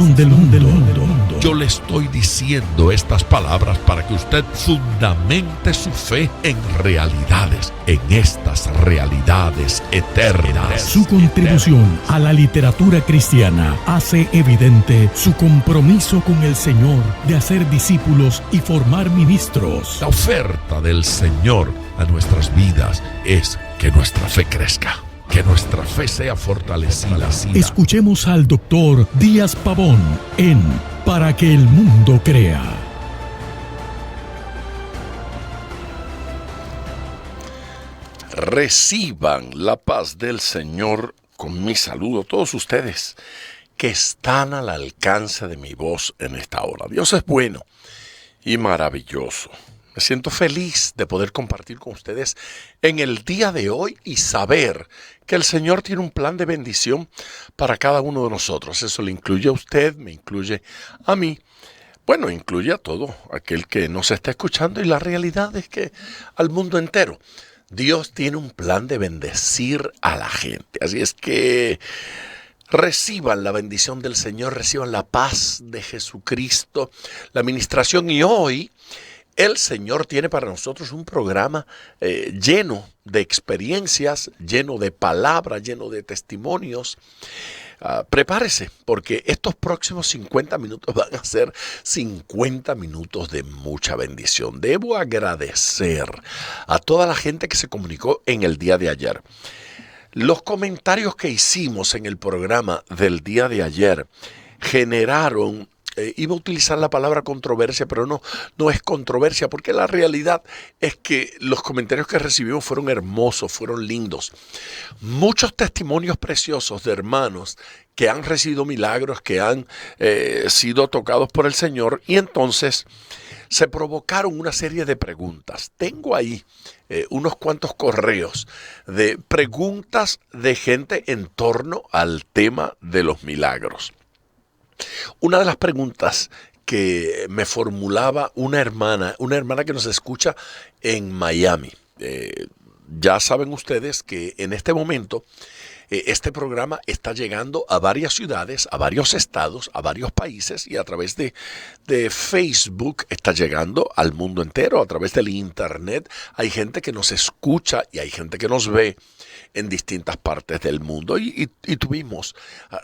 del mundo. Yo le estoy diciendo estas palabras para que usted fundamente su fe en realidades, en estas realidades eternas. Su contribución a la literatura cristiana hace evidente su compromiso con el Señor de hacer discípulos y formar ministros. La oferta del Señor a nuestras vidas es que nuestra fe crezca, que nuestra fe sea fortalecida. Escuchemos al doctor Díaz Pavón en Para que el mundo crea. Reciban la paz del Señor con mi saludo, todos ustedes que están al alcance de mi voz en esta hora. Dios es bueno y maravilloso. Me siento feliz de poder compartir con ustedes en el día de hoy y saber que el Señor tiene un plan de bendición para cada uno de nosotros. Eso le incluye a usted, me incluye a mí. Bueno, incluye a todo aquel que nos está escuchando y la realidad es que al mundo entero. Dios tiene un plan de bendecir a la gente. Así es que reciban la bendición del Señor, reciban la paz de Jesucristo, la administración. Y hoy el Señor tiene para nosotros un programa lleno de experiencias, lleno de palabras, lleno de testimonios. Prepárese, porque estos próximos 50 minutos van a ser 50 minutos de mucha bendición. Debo agradecer a toda la gente que se comunicó en el día de ayer. Los comentarios que hicimos en el programa del día de ayer generaron, iba a utilizar la palabra controversia, pero no es controversia, porque la realidad es que los comentarios que recibimos fueron hermosos, fueron lindos. Muchos testimonios preciosos de hermanos que han recibido milagros, que han sido tocados por el Señor, y entonces se provocaron una serie de preguntas. Tengo ahí unos cuantos correos de preguntas de gente en torno al tema de los milagros. Una de las preguntas que me formulaba una hermana que nos escucha en Miami. Ya saben ustedes que en este momento este programa está llegando a varias ciudades, a varios estados, a varios países y a través de Facebook está llegando al mundo entero, a través del internet. Hay gente que nos escucha y hay gente que nos ve en distintas partes del mundo y tuvimos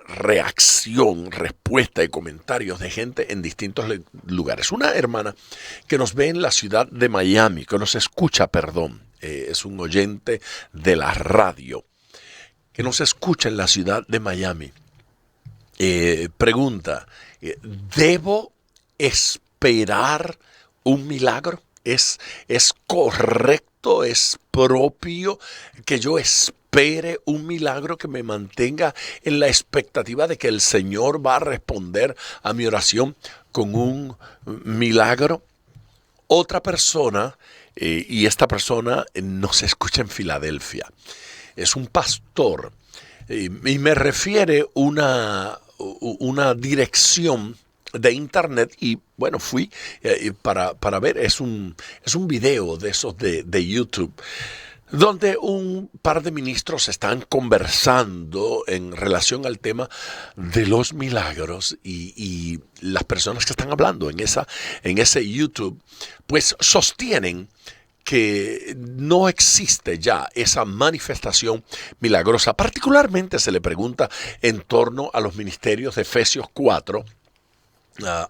reacción, respuesta y comentarios de gente en distintos lugares. Una hermana que nos ve en la ciudad de Miami, que nos escucha, es un oyente de la radio, que nos escucha en la ciudad de Miami, pregunta, ¿debo esperar un milagro? ¿Es correcto, es propio que yo espere un milagro, que me mantenga en la expectativa de que el Señor va a responder a mi oración con un milagro? Otra persona, y esta persona nos escucha en Filadelfia, es un pastor y me refiere una dirección de internet y bueno, fui para ver, es un video de esos de YouTube, donde un par de ministros están conversando en relación al tema de los milagros y las personas que están hablando en ese YouTube, pues sostienen que no existe ya esa manifestación milagrosa. Particularmente se le pregunta en torno a los ministerios de Efesios 4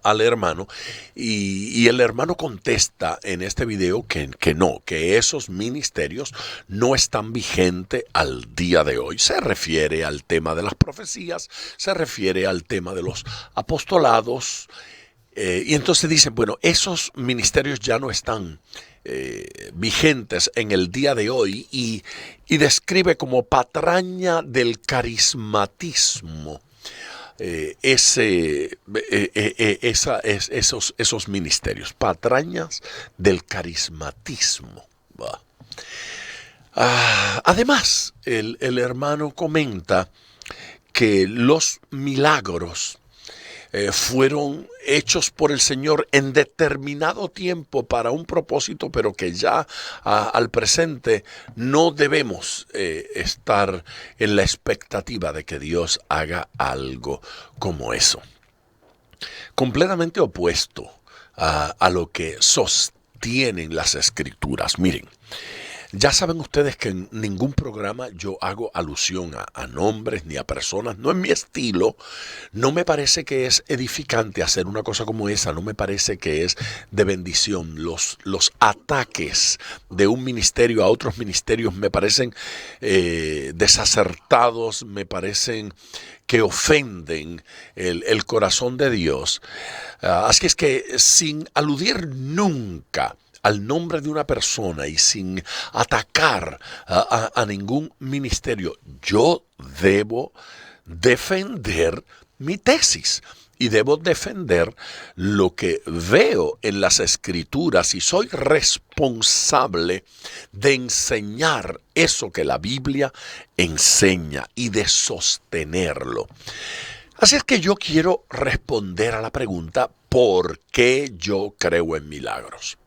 al hermano y el hermano contesta en este video que no, que esos ministerios no están vigentes al día de hoy. Se refiere al tema de las profecías, se refiere al tema de los apostolados y entonces dicen, bueno, esos ministerios ya no están vigentes en el día de hoy y describe como patraña del carismatismo esos ministerios, patrañas del carismatismo. Además, el hermano comenta que los milagros fueron hechos por el Señor en determinado tiempo para un propósito, pero que ya al presente no debemos estar en la expectativa de que Dios haga algo como eso. completamente opuesto a lo que sostienen las Escrituras. Miren, ya saben ustedes que en ningún programa yo hago alusión a nombres ni a personas. No es mi estilo. No me parece que es edificante hacer una cosa como esa. No me parece que es de bendición. Los ataques de un ministerio a otros ministerios me parecen desacertados, me parecen que ofenden el corazón de Dios. Así es que sin aludir nunca al nombre de una persona y sin atacar a ningún ministerio, yo debo defender mi tesis y debo defender lo que veo en las Escrituras y soy responsable de enseñar eso que la Biblia enseña y de sostenerlo. Así es que yo quiero responder a la pregunta, ¿por qué yo creo en milagros?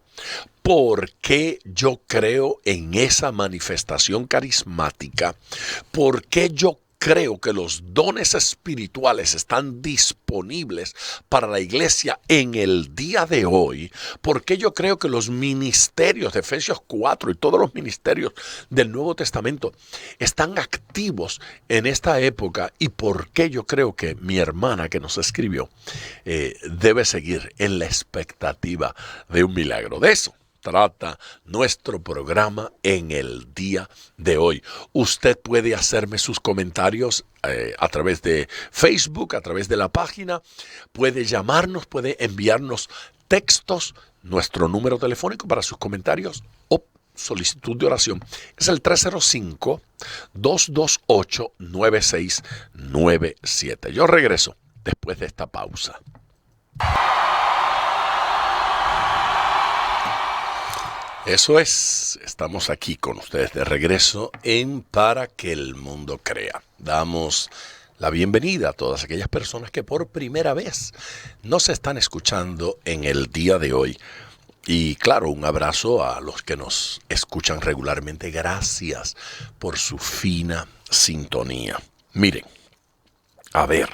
¿Por qué yo creo en esa manifestación carismática? ¿Por qué yo creo que los dones espirituales están disponibles para la iglesia en el día de hoy? ¿Por qué yo creo que los ministerios de Efesios 4 y todos los ministerios del Nuevo Testamento están activos en esta época? ¿Y por qué yo creo que mi hermana que nos escribió debe seguir en la expectativa de un milagro? De eso trata nuestro programa en el día de hoy. Usted puede hacerme sus comentarios a través de Facebook, a través de la página, puede llamarnos, puede enviarnos textos, nuestro número telefónico para sus comentarios o solicitud de oración es el 305-228-9697. Yo regreso después de esta pausa. Eso es, estamos aquí con ustedes de regreso en Para que el Mundo Crea. Damos la bienvenida a todas aquellas personas que por primera vez nos están escuchando en el día de hoy. Y claro, un abrazo a los que nos escuchan regularmente. Gracias por su fina sintonía. Miren, a ver,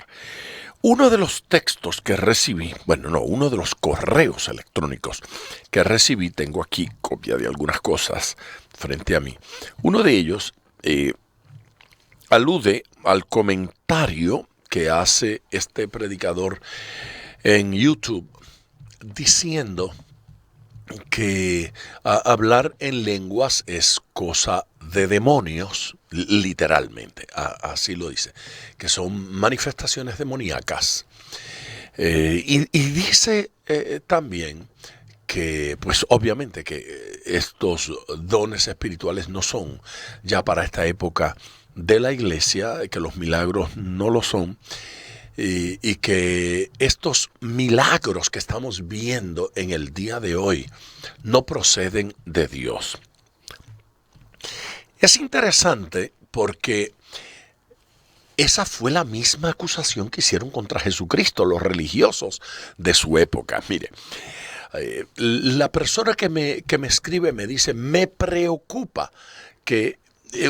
uno de los textos que recibí, uno de los correos electrónicos que recibí, tengo aquí copia de algunas cosas frente a mí. Uno de ellos alude al comentario que hace este predicador en YouTube diciendo que hablar en lenguas es cosa de demonios, literalmente, así lo dice, que son manifestaciones demoníacas. Y dice también que, pues obviamente que estos dones espirituales no son ya para esta época de la iglesia, que los milagros no lo son, y que estos milagros que estamos viendo en el día de hoy no proceden de Dios. Es interesante porque esa fue la misma acusación que hicieron contra Jesucristo los religiosos de su época. Mire, la persona que me escribe me dice, me preocupa que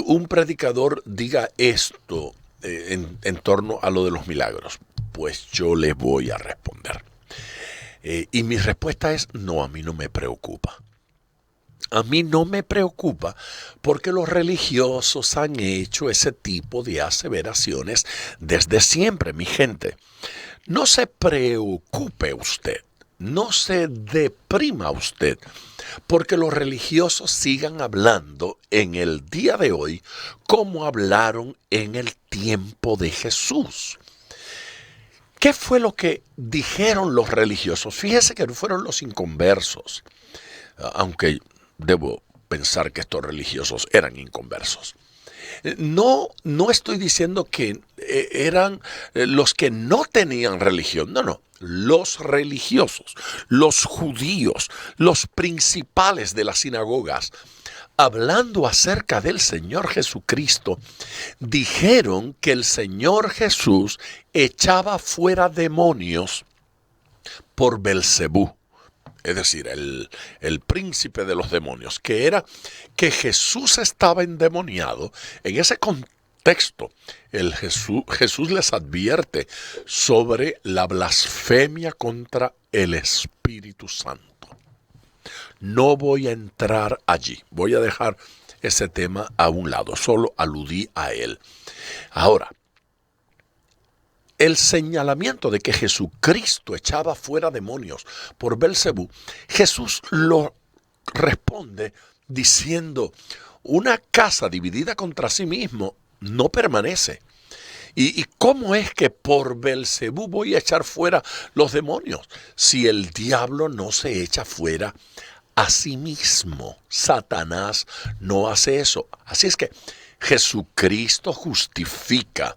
un predicador diga esto en torno a lo de los milagros. Pues yo le voy a responder. Y mi respuesta es, no, a mí no me preocupa. A mí no me preocupa porque los religiosos han hecho ese tipo de aseveraciones desde siempre, mi gente. No se preocupe usted, no se deprima usted porque los religiosos sigan hablando en el día de hoy como hablaron en el tiempo de Jesús. ¿Qué fue lo que dijeron los religiosos? Fíjese que no fueron los inconversos, aunque debo pensar que estos religiosos eran inconversos. No estoy diciendo que eran los que no tenían religión, no. Los religiosos, los judíos, los principales de las sinagogas, hablando acerca del Señor Jesucristo, dijeron que el Señor Jesús echaba fuera demonios por Belcebú. Es decir, el príncipe de los demonios, que era que Jesús estaba endemoniado en ese contexto, Jesús les advierte sobre la blasfemia contra el Espíritu Santo. No voy a entrar allí, voy a dejar ese tema a un lado, solo aludí a él. Ahora, el señalamiento de que Jesucristo echaba fuera demonios por Belcebú, Jesús lo responde diciendo: una casa dividida contra sí mismo no permanece. ¿Y cómo es que por Belcebú voy a echar fuera los demonios? Si el diablo no se echa fuera a sí mismo. Satanás no hace eso. Así es que Jesucristo justifica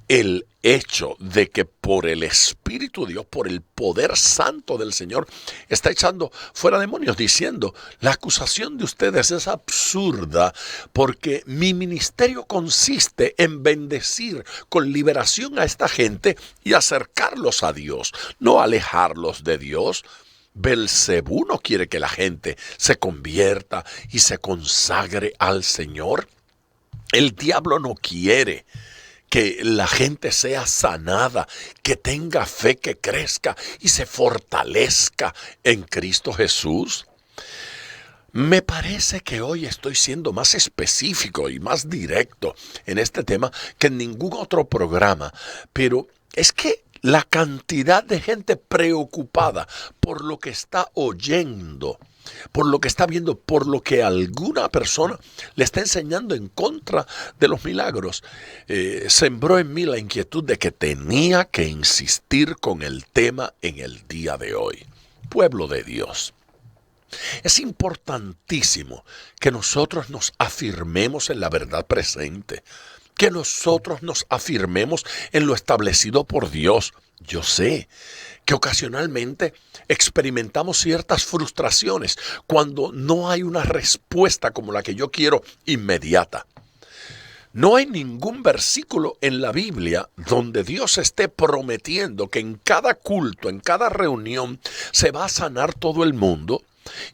el hecho de que por el Espíritu de Dios, por el poder santo del Señor, está echando fuera demonios, diciendo: la acusación de ustedes es absurda, porque mi ministerio consiste en bendecir con liberación a esta gente y acercarlos a Dios, no alejarlos de Dios. Belcebú no quiere que la gente se convierta y se consagre al Señor. El diablo no quiere que la gente sea sanada, que tenga fe, que crezca y se fortalezca en Cristo Jesús. Me parece que hoy estoy siendo más específico y más directo en este tema que en ningún otro programa, pero es que la cantidad de gente preocupada por lo que está oyendo, por lo que está viendo, por lo que alguna persona le está enseñando en contra de los milagros, sembró en mí la inquietud de que tenía que insistir con el tema en el día de hoy. Pueblo de Dios, es importantísimo que nosotros nos afirmemos en la verdad presente, que nosotros nos afirmemos en lo establecido por Dios. Yo sé que ocasionalmente experimentamos ciertas frustraciones cuando no hay una respuesta como la que yo quiero inmediata. No hay ningún versículo en la Biblia donde Dios esté prometiendo que en cada culto, en cada reunión, se va a sanar todo el mundo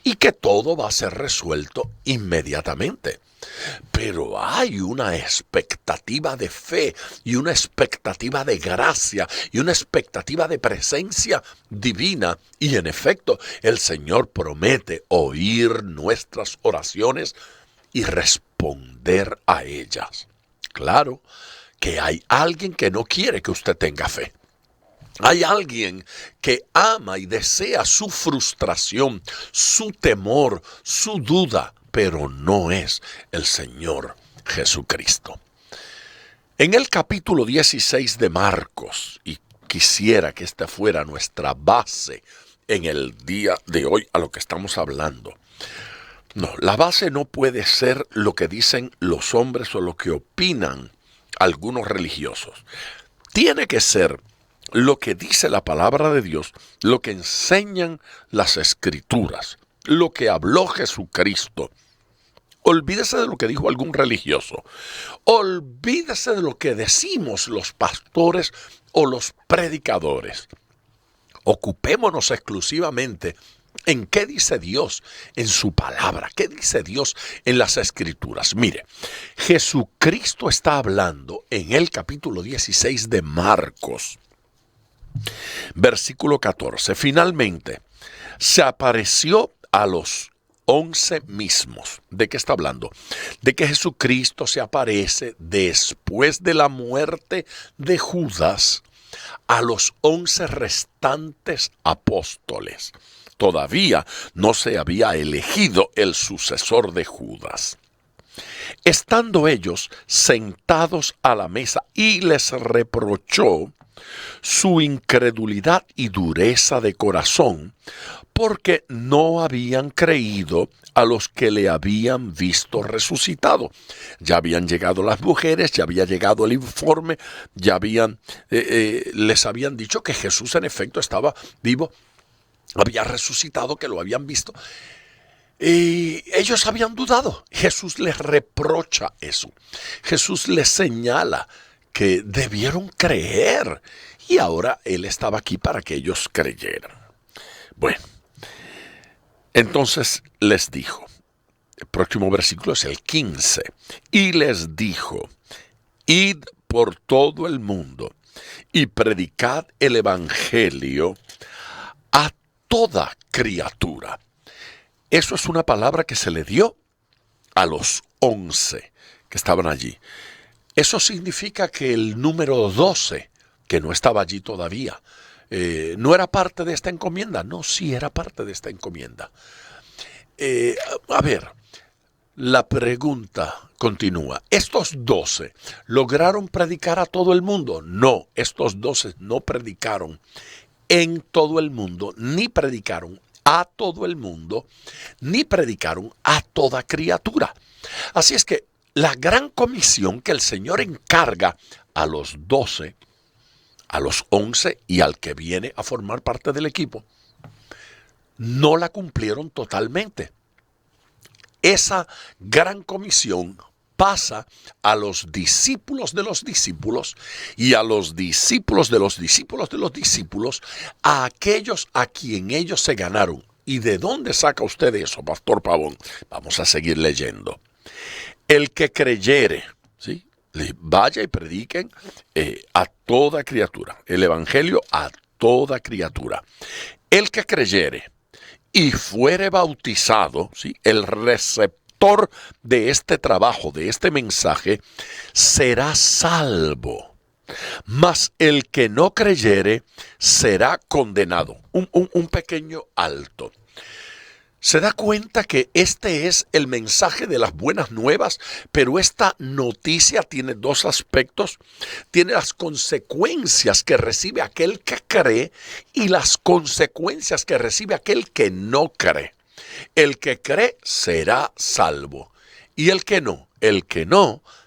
y que todo va a ser resuelto inmediatamente. Pero hay una expectativa de fe y una expectativa de gracia y una expectativa de presencia divina. Y en efecto, el Señor promete oír nuestras oraciones y responder a ellas. Claro que hay alguien que no quiere que usted tenga fe. Hay alguien que ama y desea su frustración, su temor, su duda, pero no es el Señor Jesucristo. En el capítulo 16 de Marcos, y quisiera que esta fuera nuestra base en el día de hoy a lo que estamos hablando. No, la base no puede ser lo que dicen los hombres o lo que opinan algunos religiosos. Tiene que ser lo que dice la palabra de Dios, lo que enseñan las Escrituras, lo que habló Jesucristo. Olvídese de lo que dijo algún religioso. Olvídese de lo que decimos los pastores o los predicadores. Ocupémonos exclusivamente en qué dice Dios en su palabra, qué dice Dios en las Escrituras. Mire, Jesucristo está hablando en el capítulo 16 de Marcos, versículo 14. Finalmente, se apareció a los 11 mismos. ¿De qué está hablando? De que Jesucristo se aparece después de la muerte de Judas a los 11 restantes apóstoles. Todavía no se había elegido el sucesor de Judas. Estando ellos sentados a la mesa, y les reprochó su incredulidad y dureza de corazón, porque no habían creído a los que le habían visto resucitado. Ya habían llegado las mujeres, ya había llegado el informe, ya les habían dicho que Jesús en efecto estaba vivo, había resucitado, que lo habían visto. Y ellos habían dudado. Jesús les reprocha eso. Jesús les señala que debieron creer. Y ahora Él estaba aquí para que ellos creyeran. Bueno, entonces les dijo, el próximo versículo es el 15, y les dijo: id por todo el mundo y predicad el evangelio a toda criatura. Eso es una palabra que se le dio a los 11 que estaban allí. Eso significa que el número 12, que no estaba allí todavía, no era parte de esta encomienda. No, sí era parte de esta encomienda. A ver, la pregunta continúa. ¿Estos 12 lograron predicar a todo el mundo? No, estos 12 no predicaron en todo el mundo, ni predicaron a todo el mundo, ni predicaron a toda criatura. Así es que la gran comisión que el Señor encarga a los 12, a los 11 y al que viene a formar parte del equipo, no la cumplieron totalmente. Esa gran comisión pasa a los discípulos de los discípulos y a los discípulos de los discípulos de los discípulos, a aquellos a quien ellos se ganaron. ¿Y de dónde saca usted eso, Pastor Pavón? Vamos a seguir leyendo. El que creyere, ¿sí?, vaya y prediquen a toda criatura, el evangelio a toda criatura. El que creyere y fuere bautizado, ¿sí?, el receptor de este trabajo, de este mensaje, será salvo. Mas el que no creyere será condenado. Un pequeño alto. Se da cuenta que este es el mensaje de las buenas nuevas, pero esta noticia tiene dos aspectos. Tiene las consecuencias que recibe aquel que cree y las consecuencias que recibe aquel que no cree. El que cree será salvo y el que no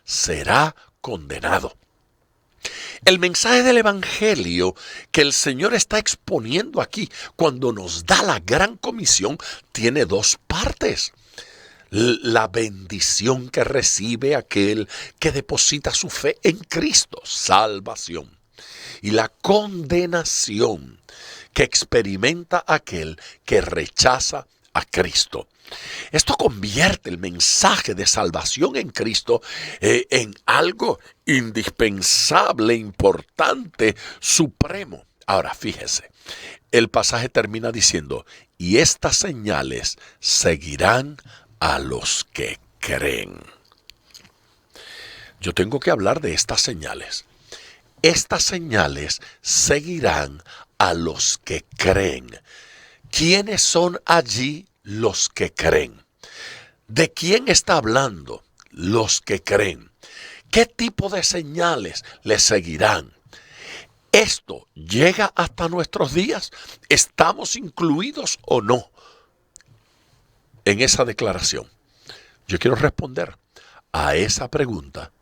será condenado. El mensaje del evangelio que el Señor está exponiendo aquí cuando nos da la gran comisión tiene dos partes. La bendición que recibe aquel que deposita su fe en Cristo, salvación. Y la condenación que experimenta aquel que rechaza a Cristo. Esto convierte el mensaje de salvación en Cristo en algo indispensable, importante, supremo. Ahora, fíjese, el pasaje termina diciendo, y estas señales seguirán a los que creen. Yo tengo que hablar de estas señales. Estas señales seguirán a los que creen. ¿Quiénes son allí los que creen? ¿De quién está hablando? Los que creen. ¿Qué tipo de señales les seguirán? ¿Esto llega hasta nuestros días? ¿Estamos incluidos o no en esa declaración? Yo quiero responder a esa pregunta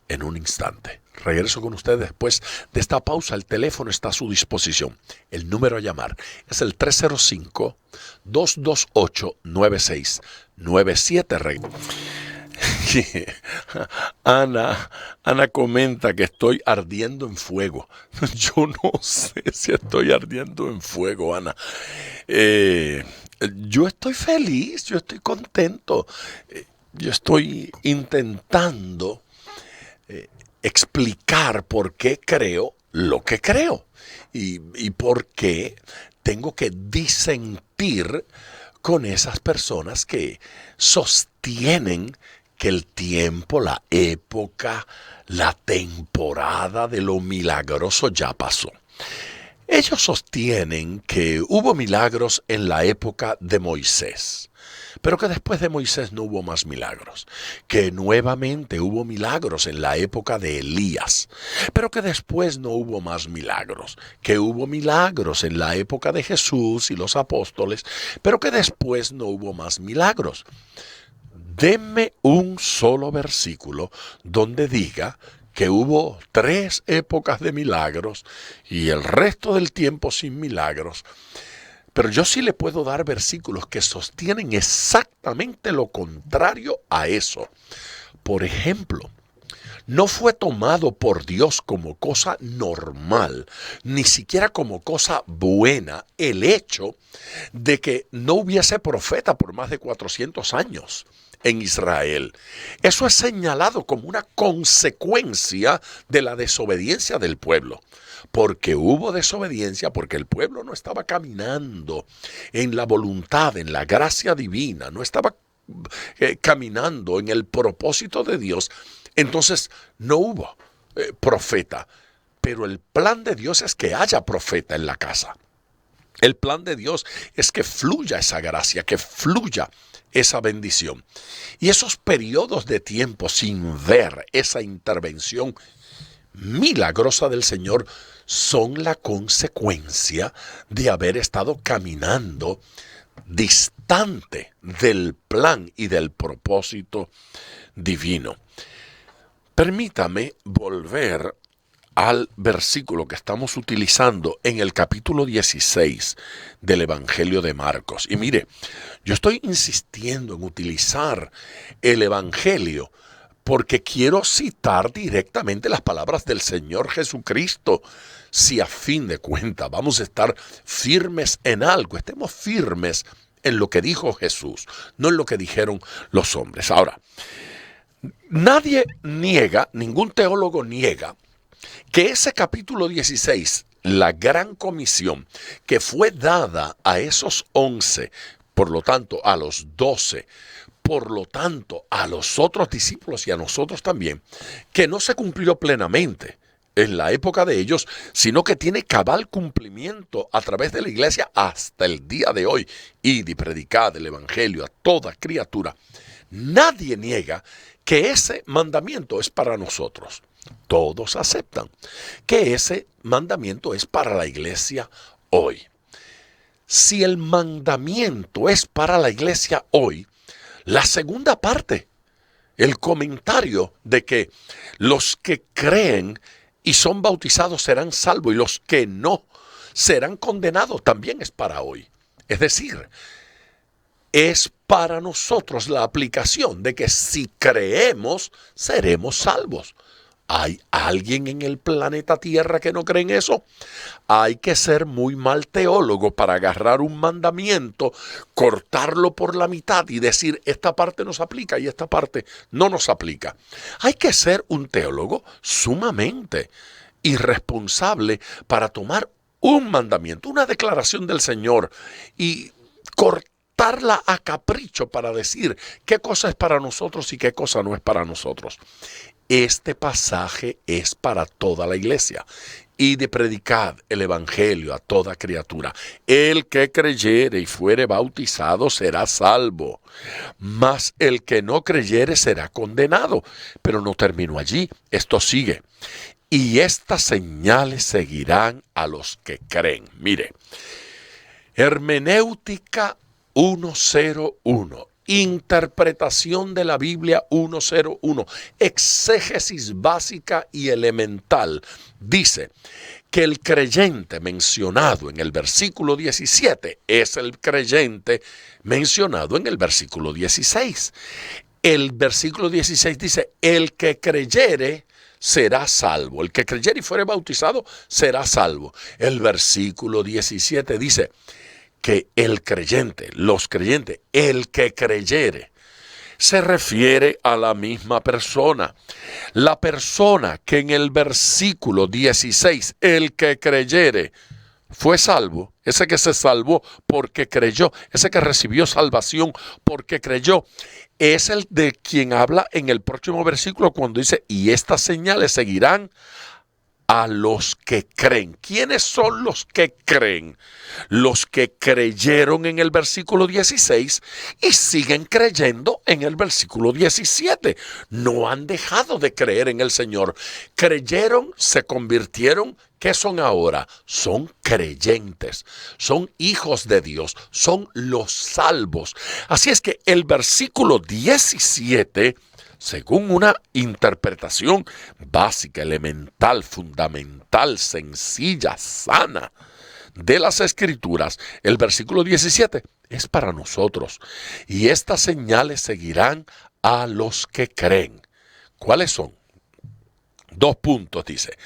en un instante. Regreso con ustedes después de esta pausa. El teléfono está a su disposición. El número a llamar es el 305-228-9697. Ana comenta que estoy ardiendo en fuego. Yo no sé si estoy ardiendo en fuego, Ana. Yo estoy feliz, yo estoy contento. Yo estoy intentando explicar por qué creo lo que creo y por qué tengo que disentir con esas personas que sostienen que el tiempo, la época, la temporada de lo milagroso ya pasó. Ellos sostienen que hubo milagros en la época de Moisés, pero que después de Moisés no hubo más milagros, que nuevamente hubo milagros en la época de Elías, pero que después no hubo más milagros, que hubo milagros en la época de Jesús y los apóstoles, pero que después no hubo más milagros. Denme un solo versículo donde diga que hubo 3 épocas de milagros y el resto del tiempo sin milagros. Pero yo sí le puedo dar versículos que sostienen exactamente lo contrario a eso. Por ejemplo, no fue tomado por Dios como cosa normal, ni siquiera como cosa buena, el hecho de que no hubiese profeta por más de 400 años en Israel. Eso es señalado como una consecuencia de la desobediencia del pueblo. Porque hubo desobediencia, porque el pueblo no estaba caminando en la voluntad, en la gracia divina, no estaba caminando en el propósito de Dios. Entonces no hubo profeta. Pero el plan de Dios es que haya profeta en la casa. El plan de Dios es que fluya esa gracia, que fluya esa bendición. Y esos periodos de tiempo sin ver esa intervención milagrosa del Señor son la consecuencia de haber estado caminando distante del plan y del propósito divino. Permítame volver al versículo que estamos utilizando en el capítulo 16 del Evangelio de Marcos. Y mire, yo estoy insistiendo en utilizar el Evangelio porque quiero citar directamente las palabras del Señor Jesucristo. Si a fin de cuentas vamos a estar firmes en algo, estemos firmes en lo que dijo Jesús, no en lo que dijeron los hombres. Ahora, nadie niega, ningún teólogo niega, que ese capítulo 16, la gran comisión que fue dada a esos 11, por lo tanto a los 12, por lo tanto a los otros discípulos y a nosotros también, que no se cumplió plenamente en la época de ellos, sino que tiene cabal cumplimiento a través de la iglesia hasta el día de hoy. Id y predicad el evangelio a toda criatura. Nadie niega que ese mandamiento es para nosotros. Todos aceptan que ese mandamiento es para la iglesia hoy. Si el mandamiento es para la iglesia hoy, la segunda parte, el comentario de que los que creen y son bautizados serán salvos y los que no serán condenados, también es para hoy. Es decir, es para nosotros la aplicación de que si creemos, seremos salvos. ¿Hay alguien en el planeta Tierra que no cree en eso? Hay que ser muy mal teólogo para agarrar un mandamiento, cortarlo por la mitad y decir esta parte nos aplica y esta parte no nos aplica. Hay que ser un teólogo sumamente irresponsable para tomar un mandamiento, una declaración del Señor y cortarla a capricho para decir qué cosa es para nosotros y qué cosa no es para nosotros. Este pasaje es para toda la iglesia. Y de predicad el evangelio a toda criatura. El que creyere y fuere bautizado será salvo, mas el que no creyere será condenado. Pero no terminó allí, esto sigue. Y estas señales seguirán a los que creen. Mire, hermenéutica 101. Interpretación de la Biblia 101, exégesis básica y elemental, dice que el creyente mencionado en el versículo 17 es el creyente mencionado en el versículo 16. El versículo 16 dice, el que creyere será salvo. El que creyere y fuere bautizado será salvo. El versículo 17 dice que el creyente, los creyentes, el que creyere, se refiere a la misma persona. La persona que en el versículo 16, el que creyere, fue salvo, ese que se salvó porque creyó, ese que recibió salvación porque creyó, es el de quien habla en el próximo versículo cuando dice, y estas señales seguirán a los que creen. ¿Quiénes son los que creen? Los que creyeron en el versículo 16 y siguen creyendo en el versículo 17. No han dejado de creer en el Señor. Creyeron, se convirtieron. ¿Qué son ahora? Son creyentes, son hijos de Dios, son los salvos. Así es que el versículo 17, según una interpretación básica, elemental, fundamental, sencilla, sana de las Escrituras, el versículo 17 es para nosotros. Y estas señales seguirán a los que creen. ¿Cuáles son? 2 puntos, dice.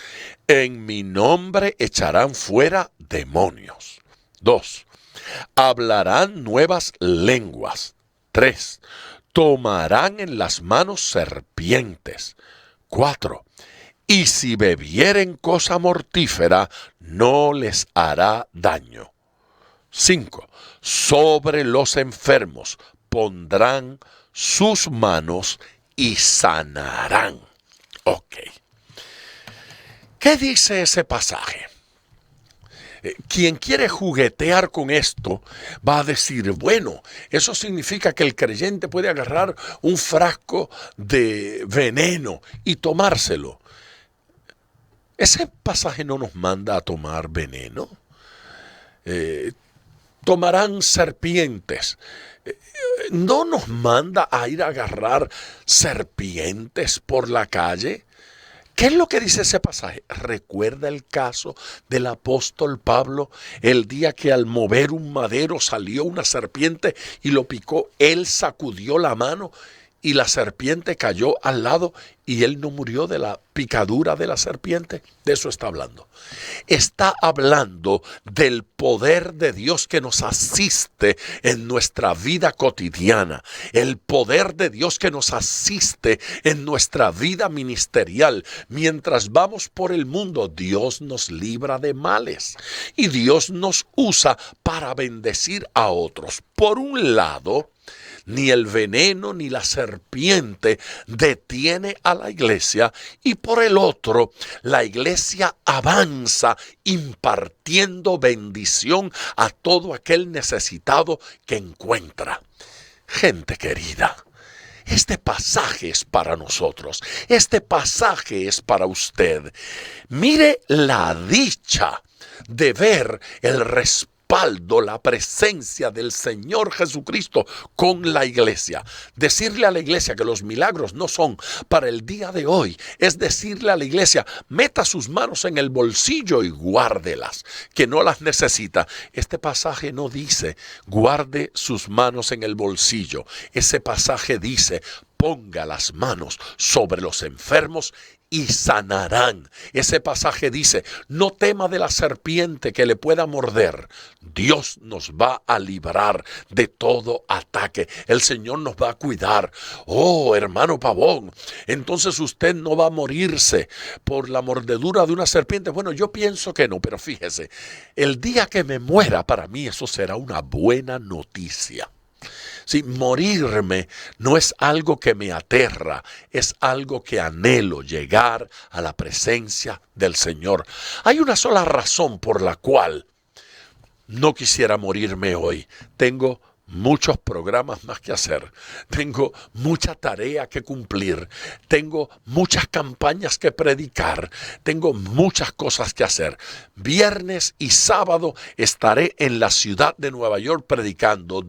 En mi nombre echarán fuera demonios. 2. Hablarán nuevas lenguas. 3. tomarán en las manos serpientes. 4. Y si bebieren cosa mortífera, no les hará daño. 5. Sobre los enfermos pondrán sus manos y sanarán. Ok. ¿Qué dice ese pasaje? Quien quiere juguetear con esto va a decir, bueno, eso significa que el creyente puede agarrar un frasco de veneno y tomárselo. Ese pasaje no nos manda a tomar veneno. Tomarán serpientes. No nos manda a ir a agarrar serpientes por la calle. ¿Qué es lo que dice ese pasaje? ¿Recuerda el caso del apóstol Pablo? El día que al mover un madero salió una serpiente y lo picó, él sacudió la mano y la serpiente cayó al lado y él no murió de la picadura de la serpiente. De eso está hablando. Está hablando del poder de Dios que nos asiste en nuestra vida cotidiana. El poder de Dios que nos asiste en nuestra vida ministerial. Mientras vamos por el mundo, Dios nos libra de males. Y Dios nos usa para bendecir a otros. Por un lado, ni el veneno ni la serpiente detiene a la iglesia, y por el otro, la iglesia avanza impartiendo bendición a todo aquel necesitado que encuentra. Gente querida, este pasaje es para nosotros, este pasaje es para usted. Mire la dicha de ver el respaldo, la presencia del Señor Jesucristo con la iglesia. Decirle a la iglesia que los milagros no son para el día de hoy, es decirle a la iglesia, meta sus manos en el bolsillo y guárdelas, que no las necesita. Este pasaje no dice, guarde sus manos en el bolsillo. Ese pasaje dice, ponga las manos sobre los enfermos y sanarán. Ese pasaje dice, no tema de la serpiente que le pueda morder. Dios nos va a librar de todo ataque. El Señor nos va a cuidar. Oh, hermano Pavón, entonces usted no va a morirse por la mordedura de una serpiente. Bueno, yo pienso que no, pero fíjese, el día que me muera, para mí eso será una buena noticia. Sí, morirme no es algo que me aterra, es algo que anhelo, llegar a la presencia del Señor. Hay una sola razón por la cual no quisiera morirme hoy. Tengo muchos programas más que hacer, tengo mucha tarea que cumplir, tengo muchas campañas que predicar, tengo muchas cosas que hacer. Viernes y sábado estaré en la ciudad de Nueva York predicando.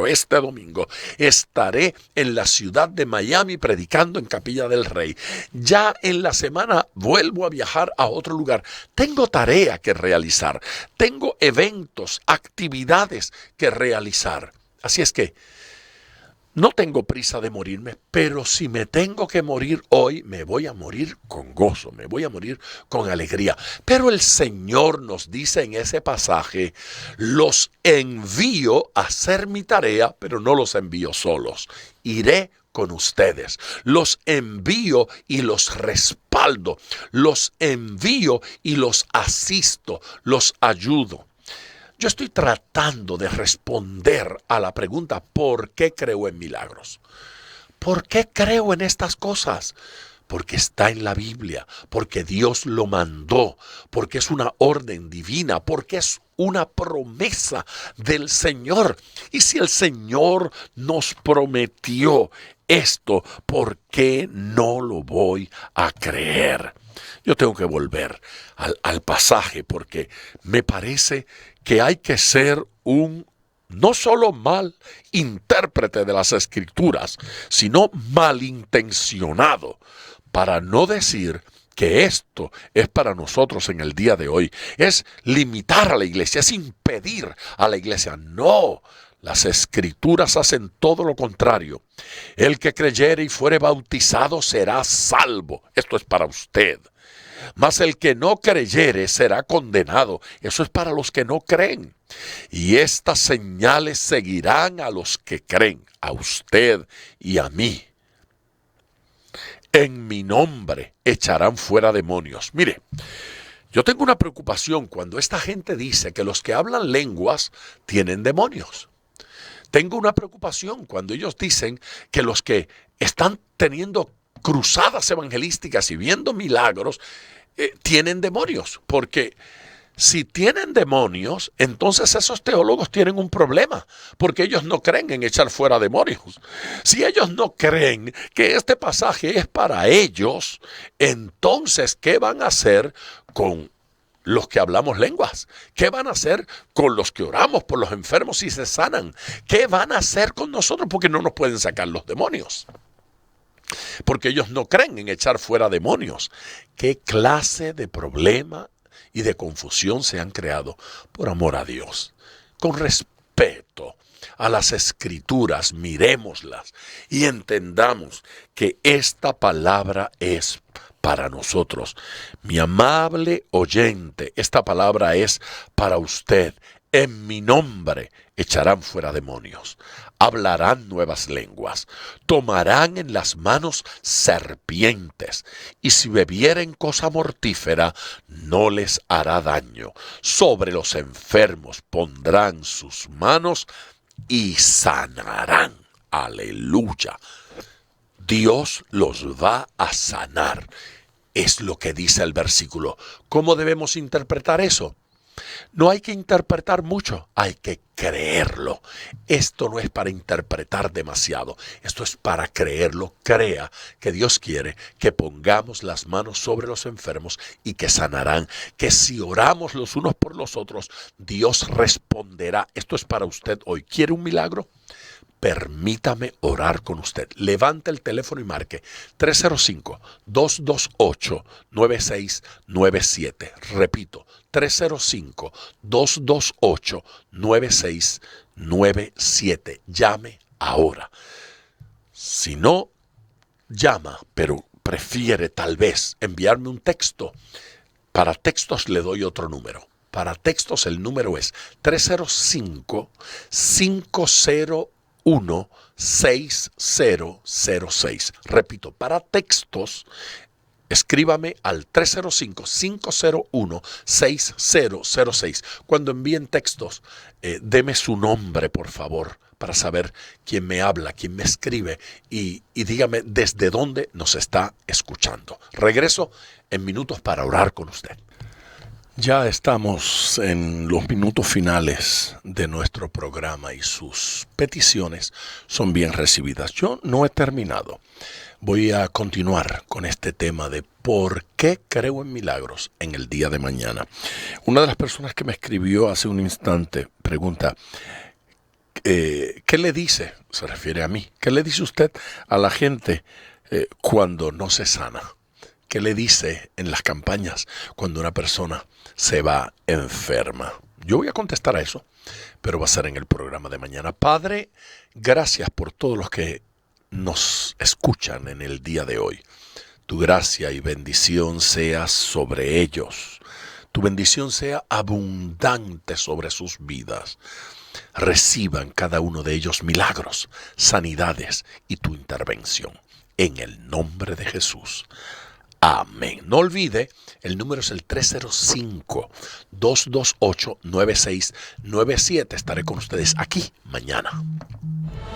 Este domingo, estaré en la ciudad de Miami predicando en Capilla del Rey. Ya en la semana vuelvo a viajar a otro lugar. Tengo tarea que realizar, tengo eventos, actividades que realizar. Así es que no tengo prisa de morirme, pero si me tengo que morir hoy, me voy a morir con gozo, me voy a morir con alegría. Pero el Señor nos dice en ese pasaje, los envío a hacer mi tarea, pero no los envío solos. Iré con ustedes, los envío y los respaldo, los envío y los asisto, los ayudo. Yo estoy tratando de responder a la pregunta, ¿por qué creo en milagros? ¿Por qué creo en estas cosas? Porque está en la Biblia, porque Dios lo mandó, porque es una orden divina, porque es una promesa del Señor. Y si el Señor nos prometió esto, ¿por qué no lo voy a creer? Yo tengo que volver al pasaje porque me parece que hay que ser no solo mal intérprete de las Escrituras, sino malintencionado, para no decir que esto es para nosotros en el día de hoy. Es limitar a la iglesia, es impedir a la iglesia. No, las Escrituras hacen todo lo contrario. El que creyere y fuere bautizado será salvo. Esto es para usted. mas el que no creyere será condenado. Eso es para los que no creen. Y estas señales seguirán a los que creen, a usted y a mí. En mi nombre echarán fuera demonios. Mire, yo tengo una preocupación cuando esta gente dice que los que hablan lenguas tienen demonios. Tengo una preocupación cuando ellos dicen que los que están teniendo cruzadas evangelísticas y viendo milagros tienen demonios. Porque si tienen demonios, entonces esos teólogos tienen un problema, porque ellos no creen en echar fuera demonios. Si ellos no creen que este pasaje es para ellos, entonces, ¿qué van a hacer con los que hablamos lenguas? ¿Qué van a hacer con los que oramos por los enfermos y se sanan? ¿Qué van a hacer con nosotros? Porque no nos pueden sacar los demonios. Porque ellos no creen en echar fuera demonios. ¿Qué clase de problema y de confusión se han creado? Por amor a Dios, con respeto a las Escrituras, miremoslas y entendamos que esta palabra es para nosotros. Mi amable oyente, esta palabra es para usted. En mi nombre echarán fuera demonios, hablarán nuevas lenguas, tomarán en las manos serpientes, y si bebieren cosa mortífera, no les hará daño. Sobre los enfermos pondrán sus manos y sanarán. Aleluya. Dios los va a sanar. Es lo que dice el versículo. ¿Cómo debemos interpretar eso? No hay que interpretar mucho, hay que creerlo. Esto no es para interpretar demasiado, esto es para creerlo. Crea que Dios quiere que pongamos las manos sobre los enfermos y que sanarán, que si oramos los unos por los otros, Dios responderá. Esto es para usted hoy. ¿Quiere un milagro? Permítame orar con usted. Levante el teléfono y marque 305-228-9697. Repito, 305-228-9697. Llame ahora. Si no llama, pero prefiere tal vez enviarme un texto, para textos le doy otro número. Para textos el número es 305-501-6006. Repito, para textos, escríbame al 305-501-6006. Cuando envíen textos, deme su nombre, por favor, para saber quién me habla, quién me escribe y dígame desde dónde nos está escuchando. Regreso en minutos para orar con usted. Ya estamos en los minutos finales de nuestro programa y sus peticiones son bien recibidas. Yo no he terminado. Voy a continuar con este tema de por qué creo en milagros en el día de mañana. Una de las personas que me escribió hace un instante pregunta, ¿qué le dice? Se refiere a mí. ¿Qué le dice usted a la gente cuando no se sana? ¿Qué le dice en las campañas cuando una persona se va enferma? Yo voy a contestar a eso, pero va a ser en el programa de mañana. Padre, gracias por todos los que nos escuchan en el día de hoy. Tu gracia y bendición sea sobre ellos. Tu bendición sea abundante sobre sus vidas. Reciban cada uno de ellos milagros, sanidades y tu intervención. En el nombre de Jesús. Amén. No olvide, el número es el 305-228-9697. Estaré con ustedes aquí mañana.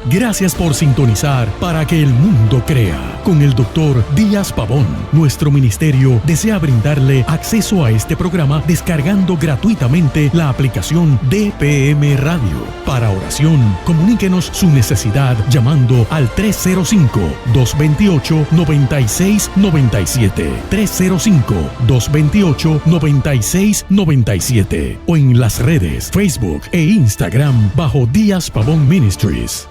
Gracias por sintonizar para que el mundo crea. Con el Dr. Díaz Pavón, nuestro ministerio desea brindarle acceso a este programa descargando gratuitamente la aplicación DPM Radio. Para oración, comuníquenos su necesidad llamando al 305-228-9697. 305-228-9697 o en las redes Facebook e Instagram bajo Díaz Pavón Ministries.